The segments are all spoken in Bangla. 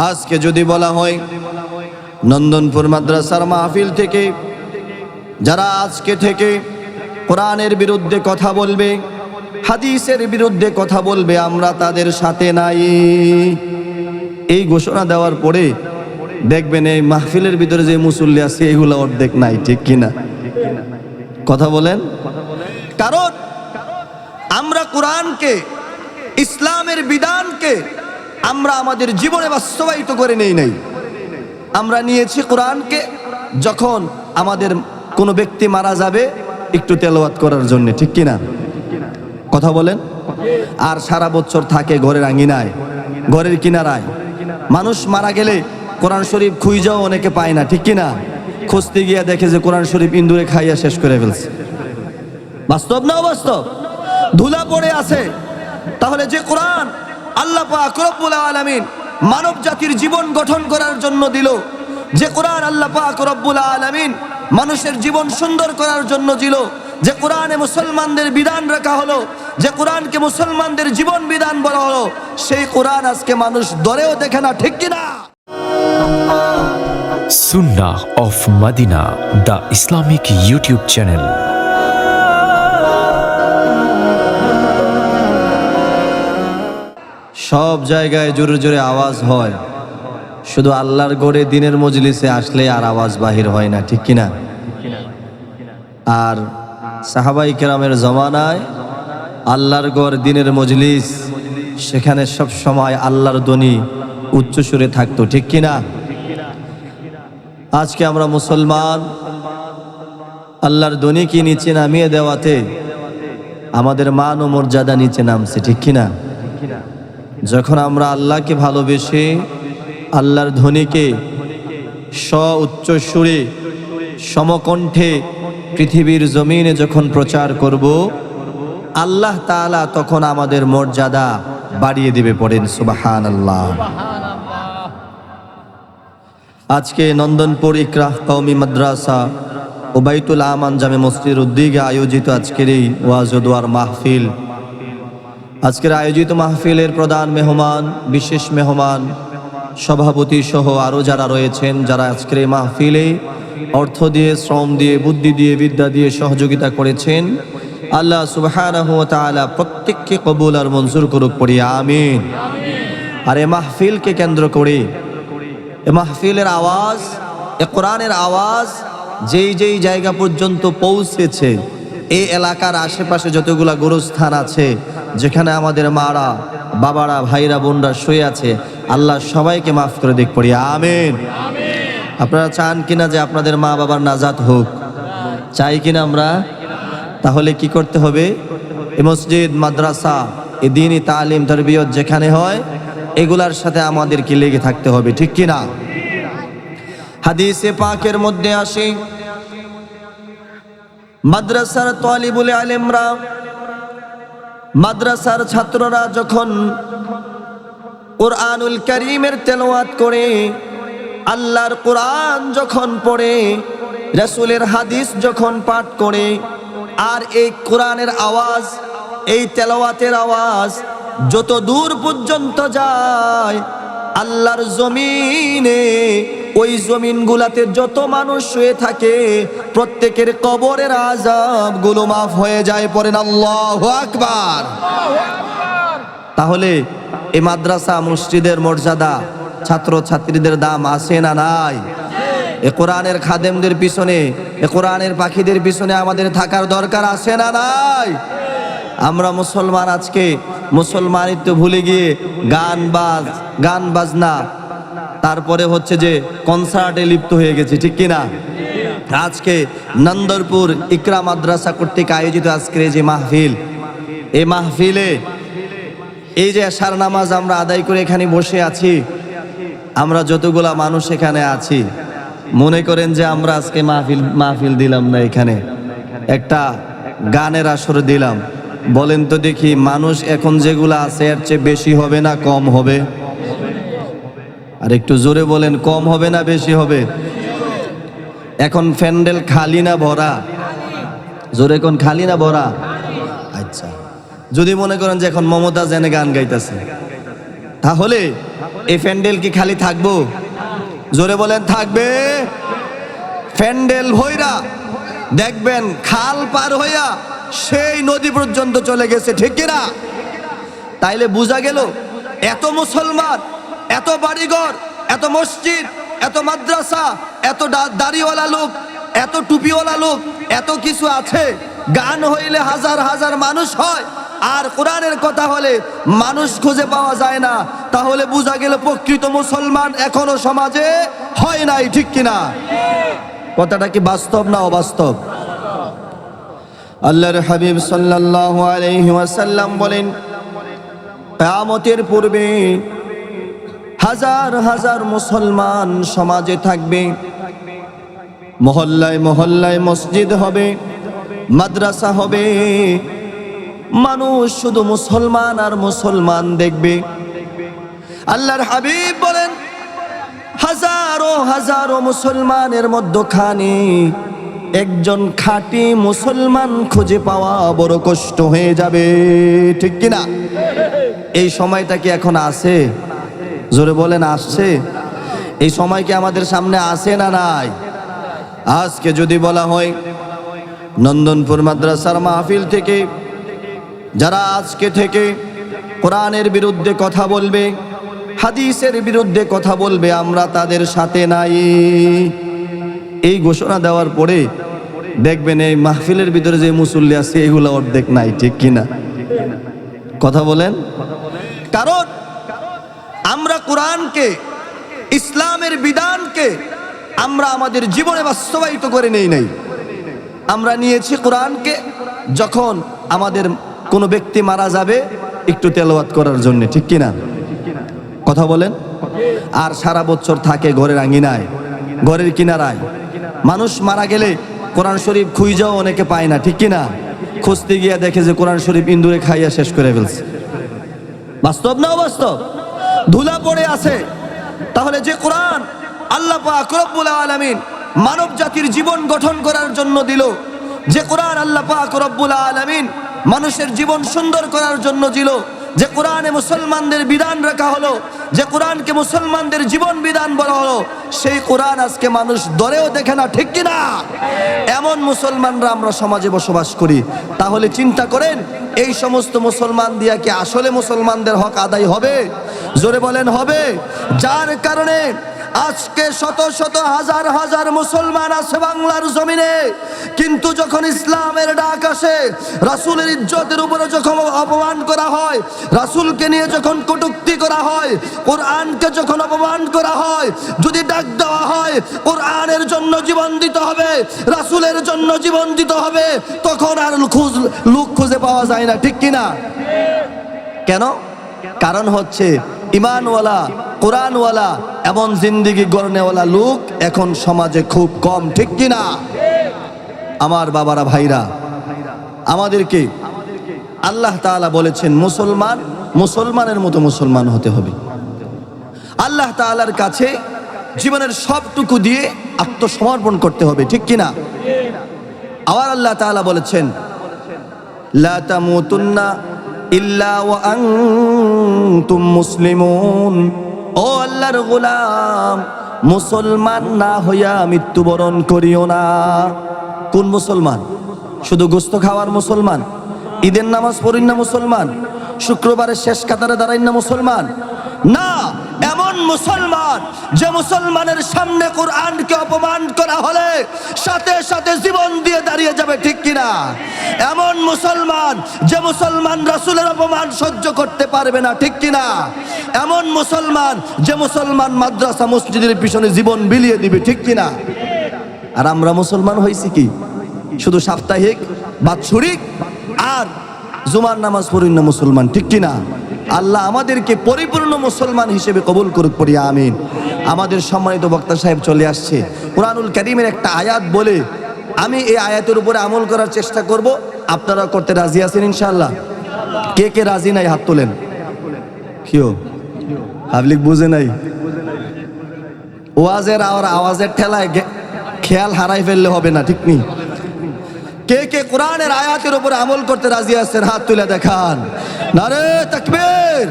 আজকে যদি বলা হয় নন্দনপুর মাদ্রাসার মাহফিল থেকে যারা আজকে থেকে কোরআনের বিরুদ্ধে কথা বলবে, হাদিসের বিরুদ্ধে কথা বলবে, আমরা তাদের সাথে নাই, এই ঘোষণা দেওয়ার পরে দেখবেন এই মাহফিলের ভিতরে যে মুসল্লি আছে এগুলো অর্ধেক নাই। ঠিক কিনা? কথা বলেন। কারণ আমরা কোরআনকে, ইসলামের বিধানকে আমরা আমাদের জীবনে বাস্তবায়িত করে নেই নাই। আমরা নিয়েছি কোরআনকে যখন আমাদের কোনো ব্যক্তি মারা যাবে একটু তেলাওয়াত করার জন্য। ঠিক কিনা? কথা বলেন। আর সারা বছর থাকে ঘরের আঙিনায়, ঘরের কিনারায়। মানুষ মারা গেলে কোরআন শরীফ খুঁজেও অনেকে পায় না। ঠিক কিনা? খুঁজতে গিয়ে দেখে যে কোরআন শরীফ ইন্দুরে খাইয়া শেষ করে ফেলছে। বাস্তব না অবাস্তব? ধুলা পড়ে আছে। তাহলে যে কোরআন আল্লাহ পাক রব্বুল আলামিন মানব জাতির জীবন গঠন করার জন্য দিল, যে কোরআন আল্লাহ পাক রব্বুল আলামিন মানুষের জীবন সুন্দর করার জন্য দিল, যে কোরআনে মুসলমানদের বিধান রাখা হলো, যে কোরআনকে মুসলমানদের জীবন বিধান বলা হলো, সেই কোরআন আজকে মানুষ দরেও দেখে না। ঠিক কিনা? Sunnah of Madina, the Islamic YouTube channel. সব জায়গায় জোরে জোরে আওয়াজ হয়, শুধু আল্লাহর গড়ে দিনের মজলিসে আসলে আর আওয়াজ বাহির হয় না। ঠিক কিনা? আর সাহাবাই কেরামের জমানায় আল্লাহর গড় দিনের মজলিস, সেখানে সব সময় আল্লাহর ধ্বনি উচ্চ সুরে থাকতো। ঠিক কিনা? আজকে আমরা মুসলমান, আল্লাহর ধ্বনি কি নিচে নামিয়ে দেওয়াতে আমাদের মান ও মর্যাদা নিচে নামছে। ঠিক কিনা? যখন আমরা আল্লাহকে ভালোবেসে আল্লাহর ধ্বনিকে উচ্চ সুরে সমকণ্ঠে পৃথিবীর জমিনে যখন প্রচার করব, আল্লাহ তাআলা তখন আমাদের মর্যাদা বাড়িয়ে দিবে। পড়েন সুবহানাল্লাহ। আজকে নন্দনপুর ইকরাহ কওমি মাদ্রাসা ও বাইতুল আমান জামে মসজিদের উদ্যোগে আয়োজিত আজকের এই ওয়াজ ও দোয়ার মাহফিল, আজকের আয়োজিত মাহফিলের প্রধান মেহমান, বিশেষ মেহমান, সভাপতি সহ আরও যারা রয়েছেন, যারা আজকের এই মাহফিলে অর্থ দিয়ে, শ্রম দিয়ে, বুদ্ধি দিয়ে, বিদ্যা দিয়ে সহযোগিতা করেছেন, আল্লাহ সুবহানাহু ওয়া তাআলা প্রত্যেককে কবুল আর মঞ্জুর করুক। পড়ি আমিন। আর এই মাহফিলকে কেন্দ্র করে, এই মাহফিলের আওয়াজ, এ কোরআনের আওয়াজ যেই যেই জায়গা পর্যন্ত পৌঁছেছে, এই এলাকার আশেপাশে যতগুলা গোরস্থান আছে, যেখানে আমাদের মারা, বাবারা, ভাইরা, বোনরা শুয়ে আছে, আল্লাহ সবাইকে মাফ করে দিক। পড়ি আমিন। আপনারা চান কিনা যে আপনাদের মা বাবার নাজাত হোক? চাই কিনা আমরা? তাহলে কি করতে হবে? এই মসজিদ, মাদ্রাসা, এই দ্বীনি তালিম তারবিয়ত যেখানে হয়, এগুলার সাথে আমাদেরকে লেগে থাকতে হবে। ঠিক কিনা? হাদিসে পাকের মধ্যে আসে, মাদ্রাসার তালিবুল ইলমরা, মাদ্রাসার ছাত্ররা যখন কুরআনুল কারীমের তেলাওয়াত করে, আল্লাহর কোরআন যখন পড়ে, রাসূলের হাদিস যখন পাঠ করে, আর এই কোরআনের আওয়াজ, এই তেলাওয়াতের আওয়াজ যত দূর পর্যন্ত যায়, আল্লাহর জমিনে, ওই জমিনগুলাতে যত মানুষ শুয়ে থাকে, প্রত্যেকের কবরের আযাবগুলো মাফ হয়ে যায়। পড়েন আল্লাহু আকবার। তাহলে এই মাদ্রাসা, মসজিদের মর্যাদা, ছাত্র ছাত্রীদের দাম আছে না নাই? এ কোরআনের খাদেমদের পিছনে, এ কোরআনের পাখিদের পিছনে আমাদের থাকার দরকার আছে না নাই? আমরা মুসলমান আজকে মুসলমানিত্ব ভুলে গিয়ে গান বাজনা, তারপরে হচ্ছে যে কনসার্টে লিপ্ত হয়ে গেছে। ঠিক কিনা? আজকে নন্দনপুর ইকরা মাদ্রাসা কর্তৃক আয়োজিত আজকের যে মাহফিল, এই মাহফিলে এই যে এশার নামাজ আমরা আদায় করে এখানে বসে আছি, আমরা যতগুলা মানুষ এখানে আছি, মনে করেন যে আমরা আজকে মাহফিল দিলাম না, এখানে একটা গানের আসর দিলাম। বলেন তো দেখি, মানুষ এখন যেগুলা আছে এর চেয়ে বেশি হবে না কম হবে? আর একটু জোরে বলেন, কম হবে না বেশি হবে? এখন প্যান্ডেল খালি না ভরা? জোরে কোন, খালি না ভরা? আচ্ছা, যদি মনে করেন যে এখন মমতাজ এনে গান গাইতেছে, তাহলে এই প্যান্ডেল কি খালি থাকবো? জোরে বলেন থাকবে? প্যান্ডেল ভৈরা দেখবেন খাল পার হইয়া সেই নদী পর্যন্ত চলে গেছে, ঠিক কিনা? তাইলে বোঝা গেল এত মুসলমান, এত বাড়িঘর, এত মসজিদ, এত মাদ্রাসা, এত দাড়িওয়ালা লোক, এত টুপিওয়ালা লোক, এত কিছু আছে। গান হইলে হাজার হাজার মানুষ হয়, আর কোরআনের কথা হলে মানুষ খুঁজে পাওয়া যায় না। তাহলে বোঝা গেল প্রকৃত মুসলমান এখনো সমাজে হয় নাই, ঠিক কিনা? কথাটা কি বাস্তব না অবাস্তব? আল্লাহর হাবিব সাল্লাল্লাহু আলাইহি ওয়াসাল্লাম বলেন, কিয়ামতের পূর্বে হাজার হাজার মুসলমান সমাজে থাকবে। মহল্লায় মহল্লায় মসজিদ হবে, মাদ্রাসা হবে, মানুষ শুধু মুসলমান আর মুসলমান দেখবে। আল্লাহর হাবিব বলেন, হাজারো হাজারো মুসলমানের মধ্যখানে একজন খাঁটি মুসলমান খুঁজে পাওয়া বড় কষ্ট হয়ে যাবে, ঠিক কিনা? এই সময়টা কি এখন আছে? জোরে বলেন আসছে? এই সময় কি আমাদের সামনে আছে না নাই? আজকে যদি বলা হয় নন্দনপুর মাদ্রাসার মাহফিল থেকে যারা আজকে থেকে কোরআনের বিরুদ্ধে কথা বলবে, হাদিসের বিরুদ্ধে কথা বলবে, আমরা তাদের সাথে নাই, এই ঘোষণা দেওয়ার পরে দেখবেন এই মাহফিলের ভিতরে যে মুসল্লি আছে এগুলো অর্ধেক নাই, ঠিক কিনা? কথা বলেন। কারণ আমরা কোরআনকে, ইসলামের বিধানকে আমরা আমাদের জীবনে বাস্তবায়িত করে নেই নাই। আমরা নিয়েছি কোরআনকে যখন আমাদের কোনো ব্যক্তি মারা যাবে একটু তেলাওয়াত করার জন্য, ঠিক কিনা? কথা বলেন। আর সারা বছর থাকে ঘরের আঙিনায়, ঘরের কিনারায়। মানুষ মারা গেলে কোরআন শরীফ খুঁজেও অনেকে পায় না, ঠিক কিনা? খুঁজতে গিয়ে দেখে যে কোরআন শরীফ ইন্দুরে খাইয়া শেষ করে ফেলছে। বাস্তব না অবাস্তব? ধুলা পড়ে আছে। তাহলে যে কোরআন আল্লাহ পাক রব্বুল আলামিন মানব জাতির জীবন গঠন করার জন্য দিল, যে কোরআন আল্লাহ পাক রব্বুল আলামিন মানুষের জীবন সুন্দর করার জন্য দিল, যে কোরআনে মুসলমানদের বিধান রাখা হলো, যে কোরআনকে মুসলমানদের জীবন বিধান বলা হলো, সেই কোরআন আজকে মানুষ ধরেও দেখে না, ঠিক কিনা? এমন মুসলমানরা আমরা সমাজে বসবাস করি। তাহলে চিন্তা করেন, এই সমস্ত মুসলমান দিয়া কি আসলে মুসলমানদের হক আদায় হবে? জোরে বলেন হবে? যার কারণে আজকে শত শত হাজার হাজার মুসলমান আছে বাংলার জমিনে, কিন্তু যখন ইসলামের ডাক আসে, রাসূলের ইজ্জতের উপরে যখন অপমান করা হয়, রাসূলকে নিয়ে যখন কটূক্তি করা হয়, কোরআনকে যখন অপমান করা হয়, যদি ডাক দেওয়া হয় কোরআনের জন্য জীবন দিতে হবে, রাসূলের জন্য জীবন দিতে হবে, তখন আর লোক খুঁজে পাওয়া যায় না, ঠিক কিনা? কেন? কারণ হচ্ছে ইমানওয়ালা, কোরআনওয়ালা, এমন জিন্দেগি গড়নেওয়ালা লোক এখন সমাজে খুব কম, ঠিক কিনা? আমার বাবারা, ভাইরা, আমাদেরকে আল্লাহ তাআলা বলেছেন মুসলমান মুসলমানের মতো মুসলমান হতে হবে। আল্লাহ তাআলার কাছে জীবনের সবটুকু দিয়ে আত্মসমর্পণ করতে হবে, ঠিক কিনা? আবার আল্লাহ তাআলা বলেছেন, লা তামুতুন্না ইল্লা ওয়া আনতুম মুসলিমুন। ও আল্লাহর গোলাম, মুসলমান না হইয়া মৃত্যুবরণ করিও না। কোন মুসলমান? শুধু গোস্ত খাওয়ার মুসলমান? ঈদের নামাজ পড়িন না মুসলমান? শুক্রবারের শেষ কাতারে দাঁড়াইন না মুসলমান? না, এমন মুসলমান যে মুসলমানের সামনে কোরআনকে অপমান করা হলে সাথে সাথে জীবন দিয়ে দাঁড়িয়ে যাবে, ঠিক কিনা? এমন মুসলমান যে মুসলমান রাসূলের অপমান সহ্য করতে পারবে না, ঠিক কিনা? এমন মুসলমান যে মুসলমান মাদ্রাসা মসজিদের পিছনে জীবন বিলিয়ে দিবে, ঠিক কিনা? আর আমরা মুসলমান হইছি কি শুধু সাপ্তাহিক, বাৎসরিক আর জুমার নামাজ পড়ি না মুসলমান, ঠিক কিনা? আল্লাহ আমাদেরকে পরিপূর্ণ মুসলমান হিসেবে কবুল করুক, পড়ি আমিন। আমাদের সম্মানিত বক্তা সাহেব চলে আসছে। কুরআনুল কারীমের একটা আয়াত বলে আমি এই আয়াতের উপরে আমল করার চেষ্টা করব। আপনারা করতে রাজি আছেন ইনশাআল্লাহ? কে কে রাজি নাই হাত তোলেন। কিও পাবলিক বুঝে নাই? ওয়াজের আর আওয়াজের ঠেলায় খেয়াল হারাই ফেললে হবে না, ঠিক নেই? কে কে কোরআনের আয়াতের উপরে আমল করতে রাজি আছেন হাত তুলে দেখান। নারে তাকবীর,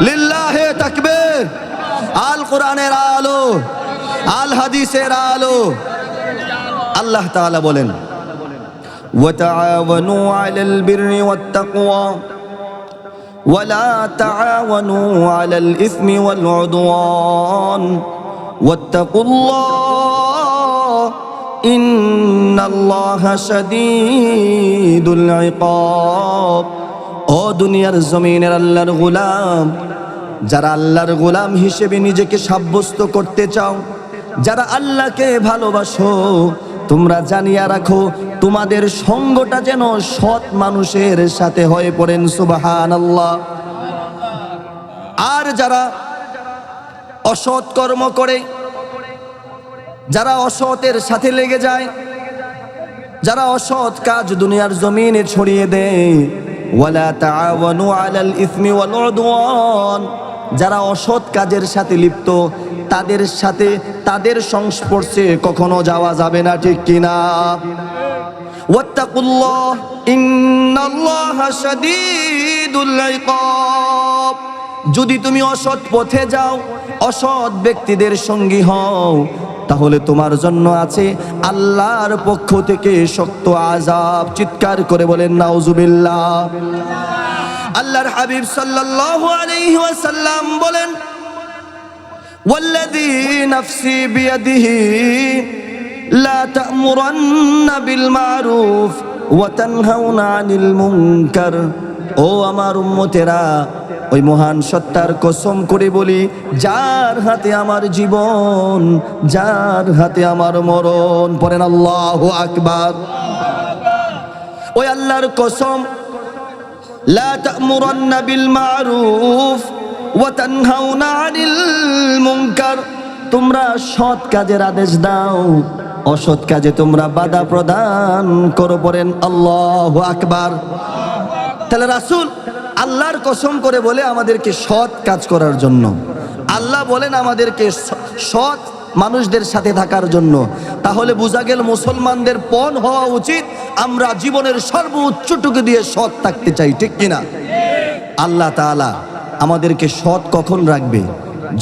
লিল্লাহে তাকবীর। আল কোরআনের আলো, আল হাদিসের আলো। আল্লাহ তাআলা বলেন وتعاونوا على البر والتقوى ولا تعاونوا على الإثم والعدوان واتقوا الله إن الله شديد العقاب। ও দুনিয়ার জমিনের আল্লাহর গোলাম, যারা আল্লাহর গোলাম হিসেবে নিজেকে সাব্যস্ত করতে চাও, যারা আল্লাহকে ভালোবাসো, তোমরা জানিয়া রাখো তোমাদের সঙ্গটা যেন সৎ মানুষের সাথে হয়ে পড়েন। সুবহানাল্লাহ। আর যারা অসৎ কর্ম করে, যারা অসতের সাথে লেগে যায়, যারা অসৎ কাজ দুনিয়ার জমিনে ছড়িয়ে দেয়, ওয়ালা তাআওয়ানু আলাল ইসমি ওয়াল উদওয়ান, যারা অসৎ কাজের সাথে লিপ্ত, তাদের সাথে তাদের সংস্পর্শে কখনো যাওয়া যাবে না, ঠিক কিনা? ওয়াত্তাকুল্লাহ ইন্নাল্লাহা শাদীদুল ইকাব। যদি তুমি অসৎ পথে যাও, অসৎ ব্যক্তিদের সঙ্গী হও, তাহলে তোমার জন্য আছে আল্লাহর পক্ষ থেকে শক্ত আযাব। চিৎকার করে বলেন নাউজুবিল্লাহ। আল্লাহর হাবিব সাল্লাল্লাহু আলাইহি ওয়াসাল্লাম বলেন, ওয়াল্লাযী নাফসি বিয়াদিহি লা তা'মুরান্না বিল মা'রুফ ওয়া তানহাউনা আনিল মুনকার। ও আমার উম্মতেরা, ওই মহান সত্তার কসম করে বলি, যার হাতে আমার জীবন, যার হাতে আমার মরণ, পড়েন আল্লাহু আকবার। ওই আল্লাহর কসম, লা তা'মুরান্না বিল মা'রুফ ওয়া তানহাউনা আনিল মুনকার, তোমরা সৎ কাজের আদেশ দাও, অসৎ কাজে তোমরা বাধা প্রদান করো, পড়েন আল্লাহু আকবার। তাহলে রাসূল আল্লাহর কসম করে বলে আমাদেরকে সৎ কাজ করার জন্য, আল্লাহ বলেন আমাদেরকে সৎ মানুষদের সাথে থাকার জন্য। তাহলে বোঝা গেল মুসলমানদের পণ হওয়া উচিত আমরা জীবনের সর্বোচ্চটুকু দিয়ে সৎ থাকতে চাই, ঠিক কিনা? আল্লাহ তাআলা আমাদেরকে সৎ কখন রাখবে?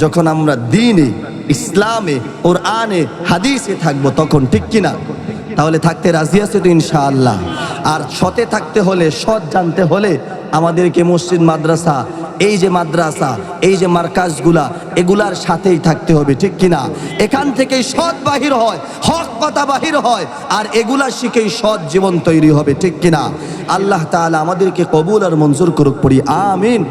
যখন আমরা দ্বীনে, ইসলামে, কোরআনে, হাদিসে থাকবো, তখন, ঠিক কিনা? তাহলে থাকতে রাজি আছে তো ইনশাআল্লাহ? আর সতে থাকতে হলে, সৎ জানতে হলে আমাদেরকে মসজিদ, মাদ্রাসা, এই যে মাদ্রাসা, এই যে মার্কাজগুলা, এগুলার সাথেই থাকতে হবে, ঠিক কিনা? এখান থেকেই সৎ বাহির হয়, হক কথা বাহির হয়, আর এগুলা শিখেই সৎ জীবন তৈরি হবে, ঠিক কিনা? আল্লাহ তাআলা আমাদেরকে কবুল আর মঞ্জুর করুক, পড়ি আমিন।